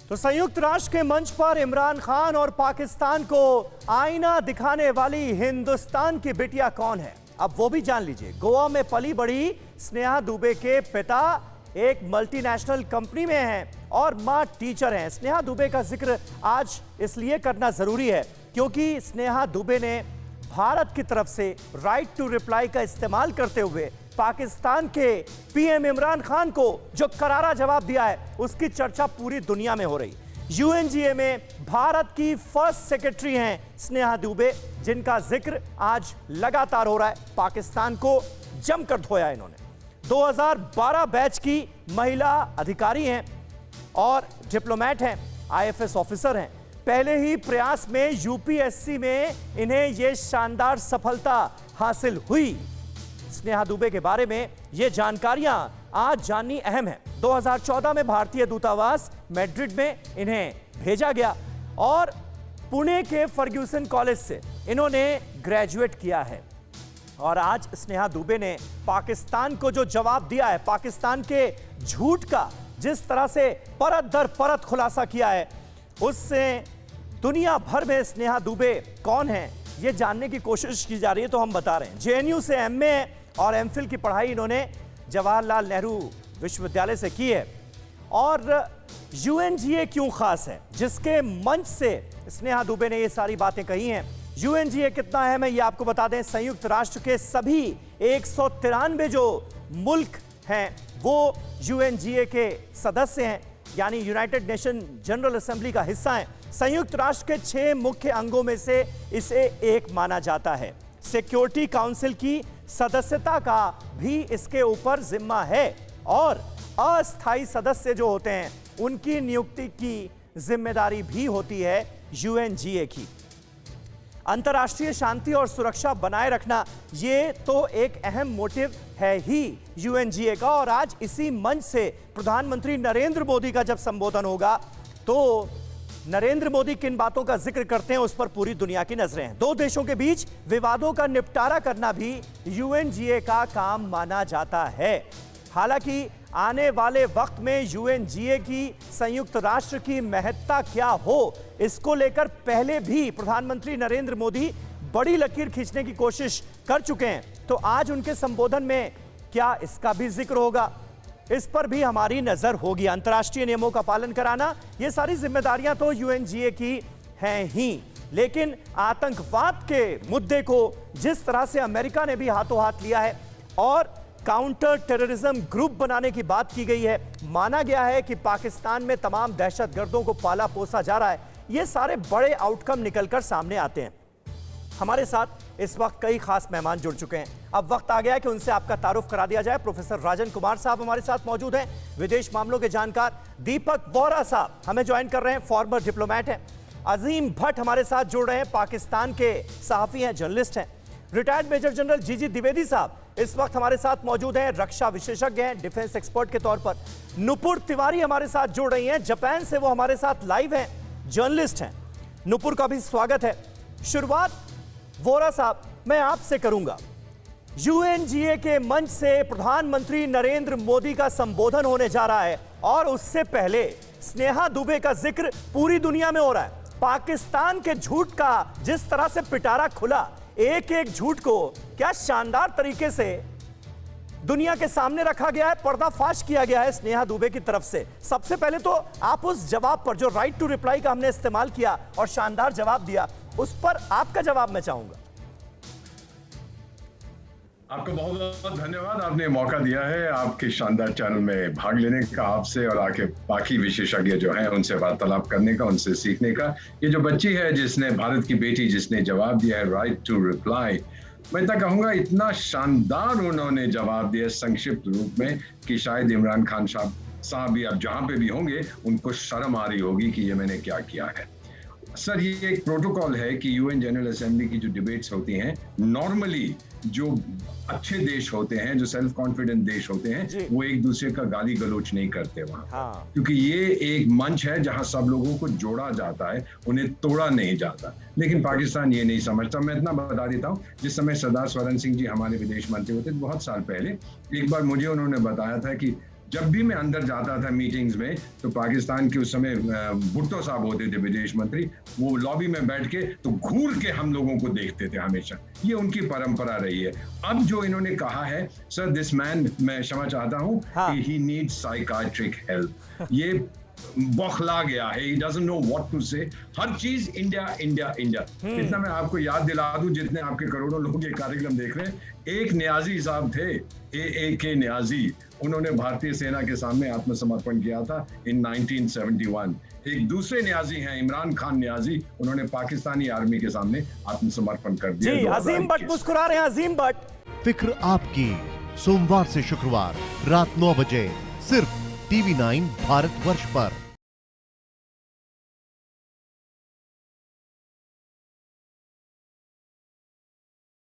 तो संयुक्त राष्ट्र के मंच पर इमरान खान और पाकिस्तान को आईना दिखाने वाली हिंदुस्तान की बिटिया कौन है, अब वो भी जान लीजिए। गोवा में पली बड़ी स्नेहा दुबे के पिता एक मल्टीनेशनल कंपनी में हैं और मां टीचर हैं। स्नेहा दुबे का जिक्र आज इसलिए करना जरूरी है क्योंकि स्नेहा दुबे ने भारत की तरफ से राइट टू रिप्लाई का इस्तेमाल करते हुए पाकिस्तान के पीएम इमरान खान को जो करारा जवाब दिया है, उसकी चर्चा पूरी दुनिया में हो रही। यूएनजीए में भारत की फर्स्ट सेक्रेटरी हैं स्नेहा दुबे, जिनका जिक्र आज लगातार हो रहा है। पाकिस्तान को जमकर धोया इन्होंने। 2012 बैच की महिला अधिकारी हैं और डिप्लोमेट हैं, आईएफएस ऑफिसर हैं। पहले ही प्रयास में यूपीएससी में इन्हें यह शानदार सफलता हासिल हुई। स्नेहा दुबे के बारे में ये जानकारियां आज जाननी अहम है। 2014 में भारतीय दूतावास मैड्रिड में इन्हें भेजा गया और पुणे के फर्ग्यूसन कॉलेज से इन्होंने ग्रेजुएट किया है। और आज स्नेहा दुबे ने पाकिस्तान को जो जवाब दिया है, पाकिस्तान के झूठ का जिस तरह से परत दर परत खुलासा किया है, उससे दुनिया भर में स्नेहा दुबे कौन है ये जानने की कोशिश की जा रही है। तो हम बता रहे हैं, जेएनयू से एमए और एमफिल की पढ़ाई इन्होंने जवाहरलाल नेहरू विश्वविद्यालय से की है। और यूएनजीए क्यों खास है, जिसके मंच से स्नेहा दुबे ने ये सारी बातें कही हैं। यूएनजीए कितना अहम है ये आपको बता दें। संयुक्त राष्ट्र के सभी 193 जो मुल्क हैं वो यूएनजीए के सदस्य हैं, यानी यूनाइटेड नेशन जनरल असेंबली का हिस्सा हैं। संयुक्त राष्ट्र के 6 मुख्य अंगों में से इसे एक माना जाता है। सिक्योरिटी काउंसिल की सदस्यता का भी इसके ऊपर जिम्मा है और अस्थायी सदस्य जो होते हैं उनकी नियुक्ति की जिम्मेदारी भी होती है यूएनजीए की। अंतर्राष्ट्रीय शांति और सुरक्षा बनाए रखना ये तो एक अहम मोटिव है ही यूएनजीए का। और आज इसी मंच से प्रधानमंत्री नरेंद्र मोदी का जब संबोधन होगा तो नरेंद्र मोदी किन बातों का जिक्र करते हैं उस पर पूरी दुनिया की नजरें हैं। दो देशों के बीच विवादों का निपटारा करना भी यूएनजीए का काम माना जाता है। हालांकि आने वाले वक्त में यूएनजीए की संयुक्त राष्ट्र की महत्ता क्या हो, इसको लेकर पहले भी प्रधानमंत्री नरेंद्र मोदी बड़ी लकीर खींचने की कोशिश कर चुके हैं। तो आज उनके संबोधन में क्या इसका भी जिक्र होगा, इस पर भी हमारी नजर होगी। अंतर्राष्ट्रीय नियमों का पालन कराना, ये सारी जिम्मेदारियां तो यूएनजीए की हैं ही, लेकिन आतंकवाद के मुद्दे को जिस तरह से अमेरिका ने भी हाथों हाथ लिया है और काउंटर टेररिज्म ग्रुप बनाने की बात की गई है, माना गया है कि पाकिस्तान में तमाम दहशतगर्दों को पाला पोसा जा रहा है, ये सारे बड़े आउटकम निकलकर सामने आते हैं। हमारे साथ इस वक्त कई खास मेहमान जुड़ चुके हैं। अब वक्त आ गया है कि उनसे आपका तारुफ करा दिया जाए। प्रोफेसर राजन कुमार साहब हमारे साथ मौजूद हैं, विदेश मामलों के जानकार। दीपक वोरा साहब हमें ज्वाइन कर रहे हैं, फॉर्मर डिप्लोमेट हैं। अजीम भट्ट हमारे साथ जुड़ रहे हैं, पाकिस्तान के सहाफी हैं, जर्नलिस्ट हैं। रिटायर्ड मेजर जनरल जीजी द्विवेदी साहब इस वक्त हमारे साथ मौजूद हैं, रक्षा विशेषज्ञ हैं, डिफेंस एक्सपर्ट के तौर पर। नुपुर तिवारी हमारे साथ जुड़ रही हैं, जापान से वो हमारे साथ लाइव हैं, जर्नलिस्ट हैं। नुपुर का भी स्वागत है। शुरुआत वोरा साहब मैं आपसे करूंगा। यूएनजीए के मंच से प्रधानमंत्री नरेंद्र मोदी का संबोधन होने जा रहा है और उससे पहले स्नेहा दुबे का जिक्र पूरी दुनिया में हो रहा है। पाकिस्तान के झूठ का जिस तरह से पिटारा खुला, एक एक झूठ को क्या शानदार तरीके से दुनिया के सामने रखा गया है, पर्दाफाश किया गया है स्नेहा दुबे की तरफ से। सबसे पहले तो आप उस जवाब पर जो राइट टू रिप्लाई का हमने इस्तेमाल किया और शानदार जवाब दिया, उस पर आपका जवाब मैं चाहूंगा। आपको बहुत बहुत धन्यवाद, आपने मौका दिया है आपके शानदार चैनल में भाग लेने का, आपसे और आके बाकी विशेषज्ञ जो हैं उनसे वार्तालाप करने का, उनसे सीखने का। ये जो बच्ची है जिसने, भारत की बेटी जिसने जवाब दिया है राइट टू रिप्लाई, मैं इतना कहूंगा इतना शानदार उन्होंने जवाब दिया संक्षिप्त रूप में कि शायद इमरान खान साहब भी अब जहां पे भी होंगे उनको शर्म आ रही होगी कि ये मैंने क्या किया है। सर, ये एक प्रोटोकॉल है कि यूएन जनरल असेंबली की जो डिबेट्स होती हैं, नॉर्मली जो अच्छे देश होते हैं, जो सेल्फ कॉन्फिडेंट देश होते हैं, वो एक दूसरे का गाली गलौच नहीं करते वहां। हाँ। क्योंकि ये एक मंच है जहां सब लोगों को जोड़ा जाता है, उन्हें तोड़ा नहीं जाता। लेकिन पाकिस्तान ये नहीं समझता। मैं इतना बता देता हूँ, जिस समय सरदार स्वरण सिंह जी हमारे विदेश मंत्री होते बहुत साल पहले, एक बार मुझे उन्होंने बताया था कि जब भी मैं अंदर जाता था मीटिंग्स में, तो पाकिस्तान के उस समय भुट्टो साहब होते थे विदेश मंत्री, वो लॉबी में बैठ के तो घूर के हम लोगों को देखते थे हमेशा। ये उनकी परंपरा रही है। अब जो इन्होंने कहा है, सर दिस मैन, मैं क्षमा चाहता हूँ, ही नीड्स साइकाट्रिक हेल्प। ये बौखला गया है, he doesn't know what to say। हर चीज इंडिया इंडिया इंडिया। इतना मैं आपको याद दिला दूं, जितने आपके करोड़ों लोग ये कार्यक्रम देख रहे हैं, एक न्याजी साहब थे, AAK न्याजी, उन्होंने भारतीय सेना के सामने आत्मसमर्पण किया था इन 1971। एक दूसरे न्याजी हैं इमरान खान न्याजी, उन्होंने पाकिस्तानी आर्मी के सामने आत्मसमर्पण कर दिया। जी, अजीम भट्ट मुस्कुरा रहे हैं। अजीम भट्ट। फिक्र आपकी, सोमवार से शुक्रवार रात 9 बजे सिर्फ TV9 भारतवर्ष पर।